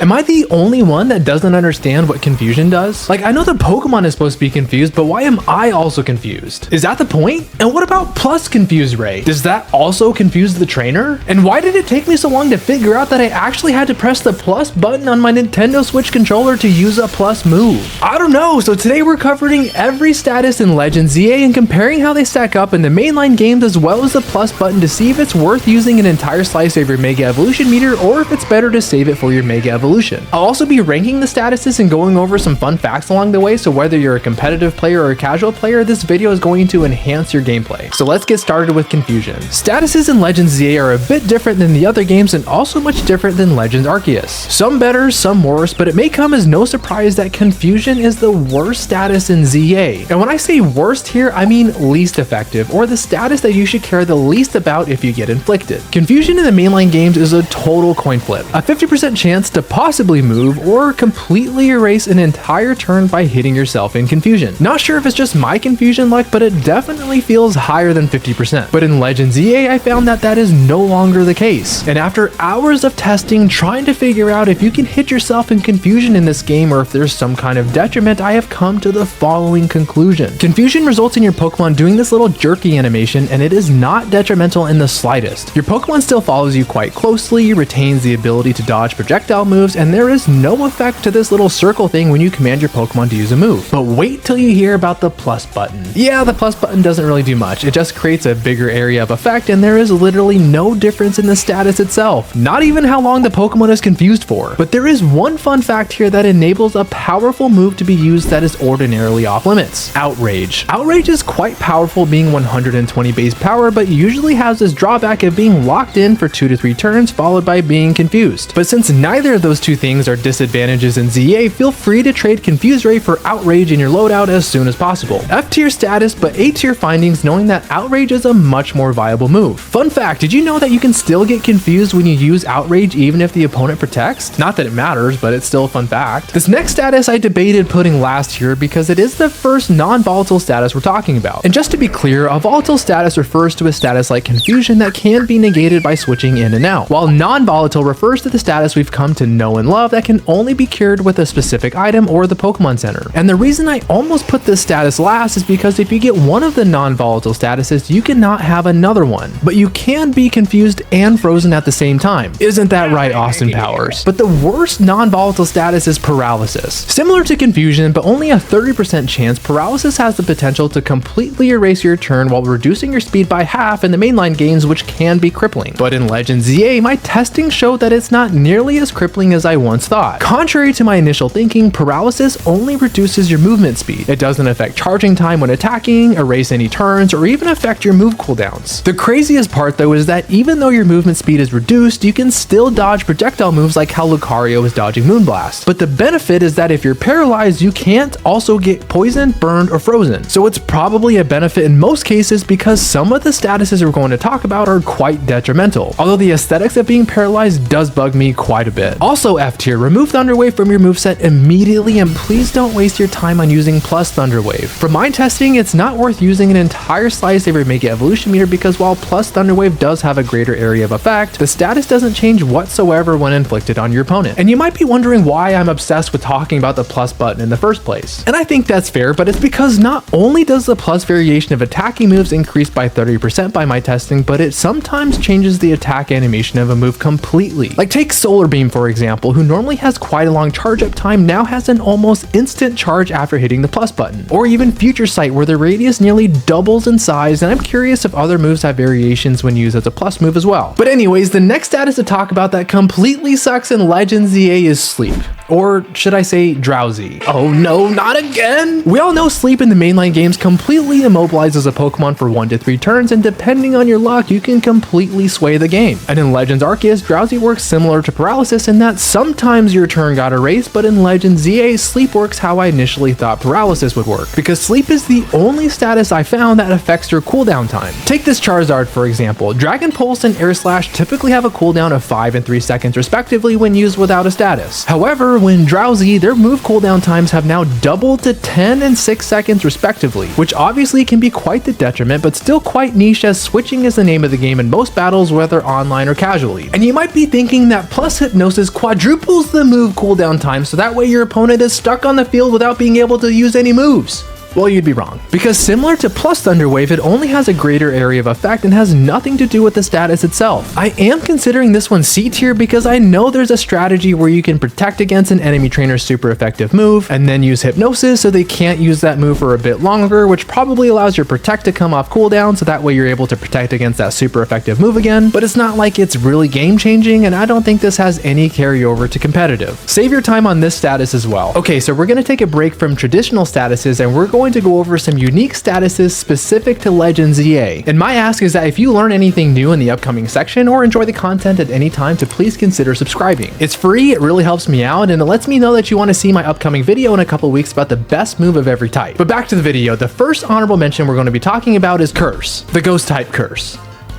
Am I the only one that doesn't understand what confusion does? Like, I know the Pokemon is supposed to be confused, but why am I also confused? Is that the point? And what about plus confuse ray? Does that also confuse the trainer? And why did it take me so long to figure out that I actually had to press the plus button on my Nintendo Switch controller to use a plus move? I don't know, so today we're covering every status in Legends ZA and comparing how they stack up in the mainline games as well as the plus button to see if it's worth using an entire slice of your Mega Evolution meter or if it's better to save it for your Mega Evolution. I'll also be ranking the statuses and going over some fun facts along the way, so whether you're a competitive player or a casual player, this video is going to enhance your gameplay. So let's get started with confusion. Statuses in Legends ZA are a bit different than the other games and also much different than Legends Arceus. Some better, some worse, but it may come as no surprise that confusion is the worst status in ZA. And when I say worst here, I mean least effective, or the status that you should care the least about if you get inflicted. Confusion in the mainline games is a total coin flip. A 50% chance to possibly move or completely erase an entire turn by hitting yourself in confusion. Not sure if it's just my confusion luck, but it definitely feels higher than 50%. But in Legends ZA, I found that is no longer the case. And after hours of testing, trying to figure out if you can hit yourself in confusion in this game or if there's some kind of detriment, I have come to the following conclusion. Confusion results in your Pokemon doing this little jerky animation, and it is not detrimental in the slightest. Your Pokemon still follows you quite closely, retains the ability to dodge projectile moves, and there is no effect to this little circle thing when you command your Pokemon to use a move. But wait till you hear about the plus button. Yeah, the plus button doesn't really do much. It just creates a bigger area of effect, and there is literally no difference in the status itself. Not even how long the Pokemon is confused for. But there is one fun fact here that enables a powerful move to be used that is ordinarily off limits. Outrage. Outrage is quite powerful, being 120 base power, but usually has this drawback of being locked in for 2 to 3 turns followed by being confused. But since neither of those two things are disadvantages in ZA, feel free to trade Confuse Ray for Outrage in your loadout as soon as possible. F tier status, but A tier findings, knowing that Outrage is a much more viable move. Fun fact, did you know that you can still get confused when you use Outrage even if the opponent protects? Not that it matters, but it's still a fun fact. This next status I debated putting last here because it is the first non-volatile status we're talking about. And just to be clear, a volatile status refers to a status like Confusion that can be negated by switching in and out, while non-volatile refers to the status we've come to know and love that can only be cured with a specific item or the Pokemon Center. And the reason I almost put this status last is because if you get one of the non-volatile statuses, you cannot have another one. But you can be confused and frozen at the same time. Isn't that right, Austin Powers? But the worst non-volatile status is Paralysis. Similar to Confusion, but only a 30% chance, Paralysis has the potential to completely erase your turn while reducing your speed by half in the mainline games, which can be crippling. But in Legends ZA, my testing showed that it's not nearly as crippling as I once thought. Contrary to my initial thinking, Paralysis only reduces your movement speed. It doesn't affect charging time when attacking, erase any turns, or even affect your move cooldowns. The craziest part though is that even though your movement speed is reduced, you can still dodge projectile moves like how Lucario is dodging Moonblast. But the benefit is that if you're paralyzed, you can't also get poisoned, burned, or frozen. So it's probably a benefit in most cases because some of the statuses we're going to talk about are quite detrimental. Although the aesthetics of being paralyzed does bug me quite a bit. Also F tier, remove Thunderwave from your moveset immediately, and please don't waste your time on using plus Thunderwave. From my testing, it's not worth using an entire slice of your Mega Evolution meter because while plus Thunderwave does have a greater area of effect, the status doesn't change whatsoever when inflicted on your opponent. And you might be wondering why I'm obsessed with talking about the plus button in the first place. And I think that's fair, but it's because not only does the plus variation of attacking moves increase by 30% by my testing, but it sometimes changes the attack animation of a move completely. Like take Solar Beam for example, who normally has quite a long charge up time, now has an almost instant charge after hitting the plus button. Or even Future Sight, where the radius nearly doubles in size, and I'm curious if other moves have variations when used as a plus move as well. But anyways, the next status to talk about that completely sucks in Legends ZA is Sleep. Or should I say drowsy? Oh no, not again! We all know Sleep in the mainline games completely immobilizes a Pokemon for 1 to 3 turns, and depending on your luck, you can completely sway the game. And in Legends Arceus, Drowsy works similar to Paralysis in that sometimes your turn got erased, but in Legends ZA, Sleep works how I initially thought Paralysis would work, because Sleep is the only status I found that affects your cooldown time. Take this Charizard for example. Dragon Pulse and Air Slash typically have a cooldown of 5 and 3 seconds respectively when used without a status. However, However, when drowsy, their move cooldown times have now doubled to 10 and 6 seconds respectively, which obviously can be quite the detriment, but still quite niche as switching is the name of the game in most battles, whether online or casually. And you might be thinking that plus hypnosis quadruples the move cooldown time, so that way your opponent is stuck on the field without being able to use any moves. Well, you'd be wrong. Because similar to Plus Thunderwave, it only has a greater area of effect and has nothing to do with the status itself. I am considering this one C tier because I know there's a strategy where you can protect against an enemy trainer's super effective move and then use hypnosis so they can't use that move for a bit longer, which probably allows your protect to come off cooldown so that way you're able to protect against that super effective move again, but it's not like it's really game changing, and I don't think this has any carryover to competitive. Save your time on this status as well. Okay, so we're going to take a break from traditional statuses and we're going to go over some unique statuses specific to Legendsza. And my ask is that if you learn anything new in the upcoming section or enjoy the content at any time, to please consider subscribing. It's free, it really helps me out, and it lets me know that you want to see my upcoming video in a couple weeks about the best move of every type. But back to the video, the first honorable mention we're going to be talking about is Curse, the ghost type curse.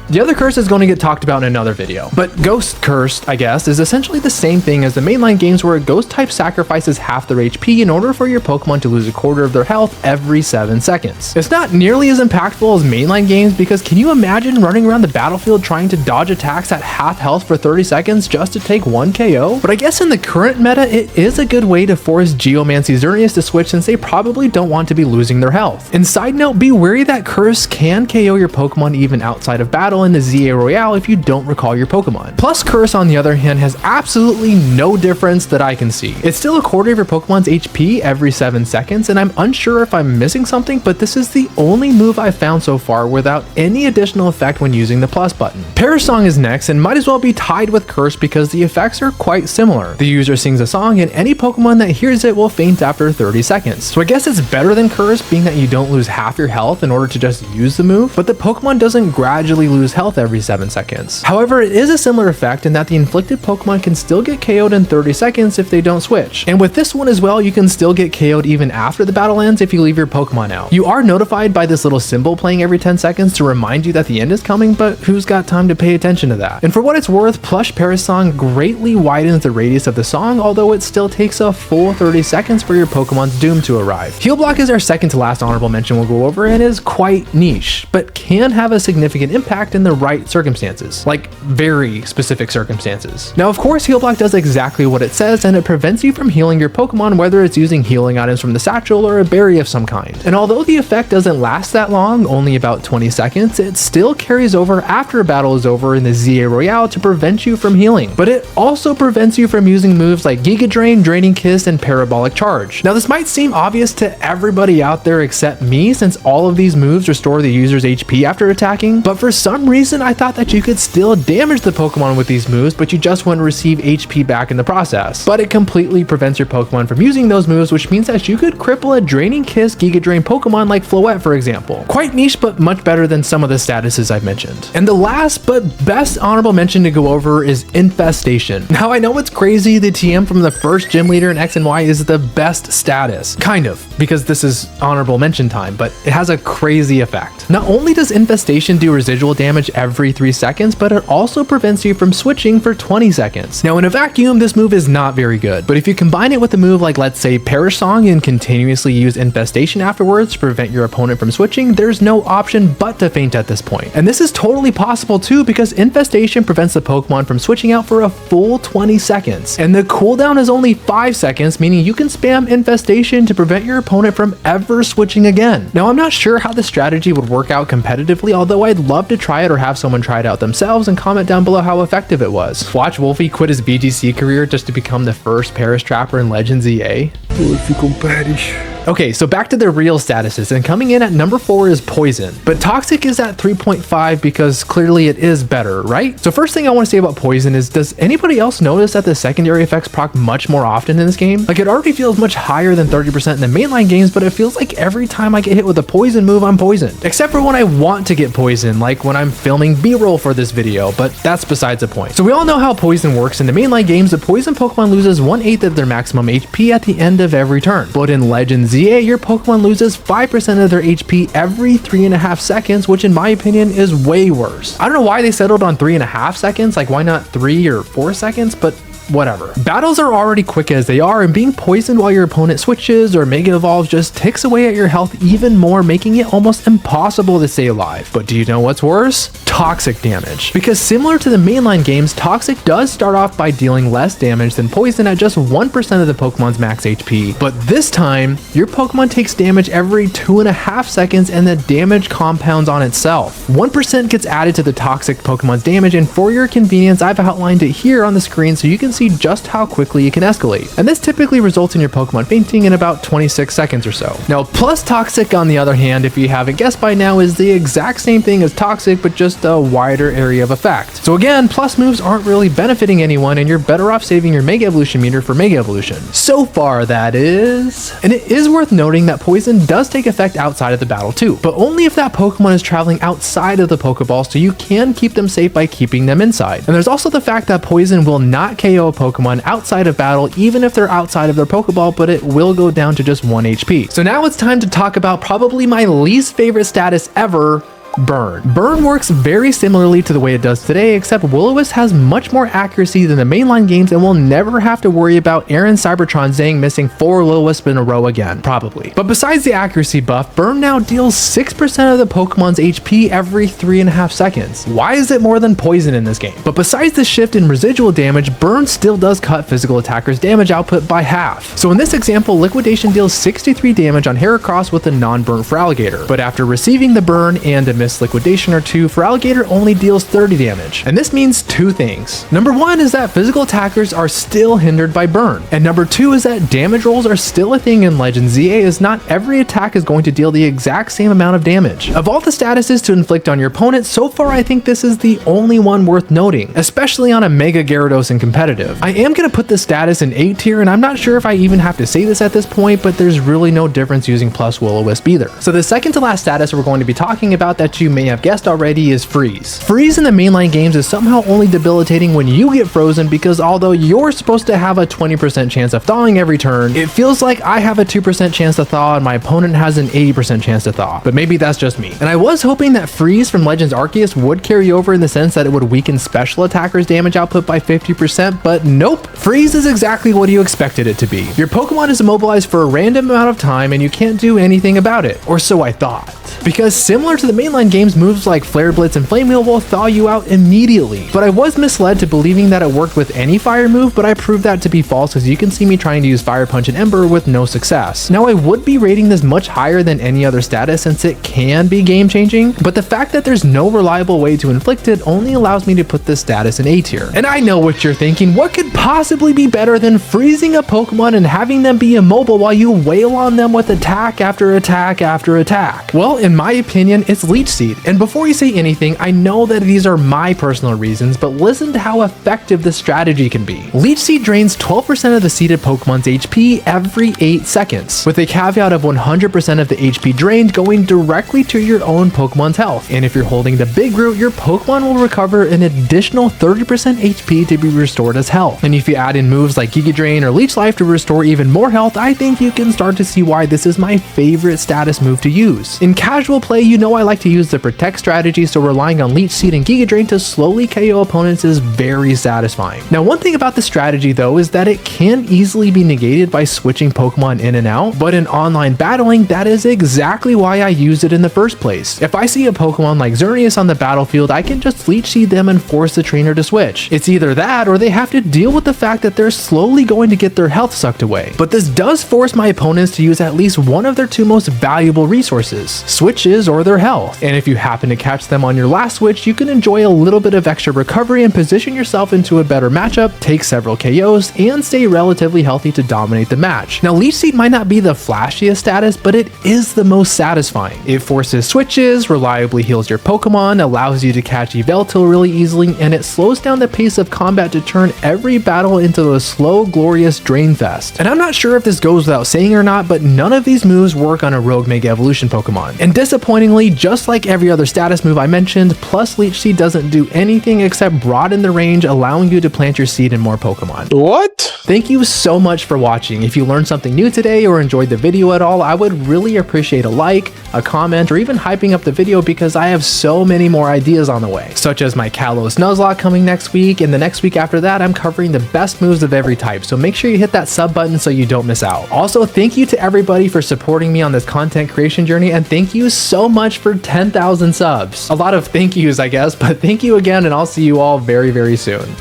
The other curse is going to get talked about in another video, but Ghost Cursed, I guess, is essentially the same thing as the mainline games where a ghost type sacrifices half their HP in order for your Pokemon to lose a quarter of their health every 7 seconds. It's not nearly as impactful as mainline games because can you imagine running around the battlefield trying to dodge attacks at half health for 30 seconds just to take 1 KO? But I guess in the current meta, it is a good way to force Geomancy Xerneas to switch since they probably don't want to be losing their health. And side note, be wary that Curse can KO your Pokemon even outside of battle in the ZA Royale if you don't recall your Pokemon. Plus Curse, on the other hand, has absolutely no difference that I can see. It's still a quarter of your Pokemon's HP every 7 seconds, and I'm unsure if I'm missing something, but this is the only move I've found so far without any additional effect when using the plus button. Parasong is next and might as well be tied with Curse because the effects are quite similar. The user sings a song and any Pokemon that hears it will faint after 30 seconds. So I guess it's better than Curse, being that you don't lose half your health in order to just use the move, but the Pokemon doesn't gradually lose health every 7 seconds. However, it is a similar effect in that the inflicted Pokemon can still get KO'd in 30 seconds if they don't switch. And with this one as well, you can still get KO'd even after the battle ends if you leave your Pokemon out. You are notified by this little symbol playing every 10 seconds to remind you that the end is coming, but who's got time to pay attention to that? And for what it's worth, Plush Parasong greatly widens the radius of the song, although it still takes a full 30 seconds for your Pokemon's doom to arrive. Heal Block is our second to last honorable mention we'll go over and is quite niche, but can have a significant impact in the right circumstances, like very specific circumstances. Now, of course, Heal Block does exactly what it says, and it prevents you from healing your Pokemon, whether it's using healing items from the satchel or a berry of some kind. And although the effect doesn't last that long, only about 20 seconds, it still carries over after a battle is over in the ZA Royale to prevent you from healing. But it also prevents you from using moves like Giga Drain, Draining Kiss, and Parabolic Charge. Now, this might seem obvious to everybody out there except me, since all of these moves restore the user's HP after attacking, but for some reason I thought that you could still damage the Pokemon with these moves, but you just wouldn't receive HP back in the process. But it completely prevents your Pokemon from using those moves, which means that you could cripple a Draining Kiss Giga Drain Pokemon like Floette, for example. Quite niche, but much better than some of the statuses I've mentioned. And the last but best honorable mention to go over is Infestation. Now, I know it's crazy, the TM from the first gym leader in X and Y is the best status. Kind of, because this is honorable mention time, but it has a crazy effect. Not only does Infestation do residual damage every 3 seconds, but it also prevents you from switching for 20 seconds. Now, in a vacuum, this move is not very good, but if you combine it with a move like, let's say, Parasong and continuously use Infestation afterwards to prevent your opponent from switching, there's no option but to faint at this point. And this is totally possible too, because Infestation prevents the Pokemon from switching out for a full 20 seconds. And the cooldown is only 5 seconds, meaning you can spam Infestation to prevent your opponent from ever switching again. Now, I'm not sure how the strategy would work out competitively, although I'd love to try it or have someone try it out themselves and comment down below how effective it was. Watch Wolfie quit his BGC career just to become the first Paris Trapper in Legendsza. Wolfie com Paris. Okay, so back to the real statuses, and coming in at number 4 is Poison, but Toxic is at 3.5 because clearly it is better, right? So first thing I want to say about Poison is, does anybody else notice that the secondary effects proc much more often in this game? Like, it already feels much higher than 30% in the mainline games, but it feels like every time I get hit with a poison move, I'm poisoned. Except for when I want to get poisoned, like when I'm filming B-roll for this video, but that's besides the point. So we all know how poison works. In the mainline games, the poison Pokemon loses 1/8 of their maximum HP at the end of every turn. But in Legendsza, your Pokemon loses 5% of their HP every 3.5 seconds, which in my opinion is way worse. I don't know why they settled on 3.5 seconds, like why not 3 or 4 seconds, but whatever. Battles are already quick as they are, and being poisoned while your opponent switches or mega evolves just ticks away at your health even more, making it almost impossible to stay alive. But do you know what's worse? Toxic damage. Because similar to the mainline games, Toxic does start off by dealing less damage than Poison at just 1% of the Pokemon's max HP, but this time, your Pokemon takes damage every 2.5 seconds and the damage compounds on itself. 1% gets added to the Toxic Pokemon's damage, and for your convenience, I've outlined it here on the screen so you can see just how quickly it can escalate. And this typically results in your Pokemon fainting in about 26 seconds or so. Now, Plus Toxic, on the other hand, if you haven't guessed by now, is the exact same thing as Toxic, but just a wider area of effect. So again, Plus moves aren't really benefiting anyone, and you're better off saving your Mega Evolution meter for Mega Evolution. So far, that is. And it is worth noting that Poison does take effect outside of the battle too, but only if that Pokemon is traveling outside of the Pokeball, so you can keep them safe by keeping them inside. And there's also the fact that Poison will not KO a Pokemon outside of battle, even if they're outside of their Pokeball, but it will go down to just 1 HP. So now it's time to talk about probably my least favorite status ever, Burn. Burn works very similarly to the way it does today, except Will-O-Wisp has much more accuracy than the mainline games and will never have to worry about Aaron Cybertron Zang missing 4 Will-O-Wisp in a row again, probably. But besides the accuracy buff, Burn now deals 6% of the Pokemon's HP every 3.5 seconds. Why is it more than Poison in this game? But besides the shift in residual damage, Burn still does cut physical attackers' damage output by half. So in this example, Liquidation deals 63 damage on Heracross with a non-burnt Feraligatr, but after receiving the burn and a missed Liquidation or 2, Feraligatr only deals 30 damage. And this means 2 things. Number 1 is that physical attackers are still hindered by Burn. And number 2 is that damage rolls are still a thing in Legends ZA, as not every attack is going to deal the exact same amount of damage. Of all the statuses to inflict on your opponent, so far I think this is the only one worth noting, especially on a Mega Gyarados in competitive. I am going to put this status in A tier, and I'm not sure if I even have to say this at this point, but there's really no difference using Plus Will-O-Wisp either. So the second to last status we're going to be talking about that you may have guessed already is Freeze. Freeze in the mainline games is somehow only debilitating when you get frozen, because although you're supposed to have a 20% chance of thawing every turn, it feels like I have a 2% chance to thaw and my opponent has an 80% chance to thaw. But maybe that's just me. And I was hoping that Freeze from Legends Arceus would carry over in the sense that it would weaken special attackers' damage output by 50%, but nope. Freeze is exactly what you expected it to be. Your Pokemon is immobilized for a random amount of time and you can't do anything about it. Or so I thought. Because similar to the mainline games, moves like Flare Blitz and Flame Wheel will thaw you out immediately. But I was misled to believing that it worked with any fire move, but I proved that to be false, as you can see me trying to use Fire Punch and Ember with no success. Now I would be rating this much higher than any other status since it can be game changing, but the fact that there's no reliable way to inflict it only allows me to put this status in A tier. And I know what you're thinking, what could possibly be better than freezing a Pokemon and having them be immobile while you wail on them with attack after attack after attack? Well, in my opinion, it's Leech Seed. And before you say anything, I know that these are my personal reasons, but listen to how effective this strategy can be. Leech Seed drains 12% of the seeded Pokemon's HP every 8 seconds, with a caveat of 100% of the HP drained going directly to your own Pokemon's health. And if you're holding the Big Root, your Pokemon will recover an additional 30% HP to be restored as health. And if you add in moves like Giga Drain or Leech Life to restore even more health, I think you can start to see why this is my favorite status move to use. In casual play, you know I like to use the Protect strategy, so relying on Leech Seed and Giga Drain to slowly KO opponents is very satisfying. Now, one thing about the strategy though is that it can easily be negated by switching Pokemon in and out, but in online battling, that is exactly why I use it in the first place. If I see a Pokemon like Xerneas on the battlefield, I can just Leech Seed them and force the trainer to switch. It's either that or they have to deal with the fact that they're slowly going to get their health sucked away. But this does force my opponents to use at least one of their 2 most valuable resources, switches or their health. And if you happen to catch them on your last switch, you can enjoy a little bit of extra recovery and position yourself into a better matchup, take several KOs, and stay relatively healthy to dominate the match. Now, Leech Seed might not be the flashiest status, but it is the most satisfying. It forces switches, reliably heals your Pokemon, allows you to catch Yveltal really easily, and it slows down the pace of combat to turn every battle into a slow, glorious drain fest. And I'm not sure if this goes without saying or not, but none of these moves work on a Rogue Mega Evolution Pokemon. And disappointingly, just like every other status move I mentioned, Plus Leech Seed doesn't do anything except broaden the range, allowing you to plant your seed in more Pokemon. What? Thank you so much for watching. If you learned something new today or enjoyed the video at all, I would really appreciate a like, a comment, or even hyping up the video because I have so many more ideas on the way, such as my Kalos Nuzlocke coming next week, and the next week after that I'm covering the best moves of every type, so make sure you hit that sub button so you don't miss out. Also, thank you to everybody for supporting me on this content creation journey, and thank you so much for 10,000 subs. A lot of thank yous, I guess, but thank you again, and I'll see you all very, very soon.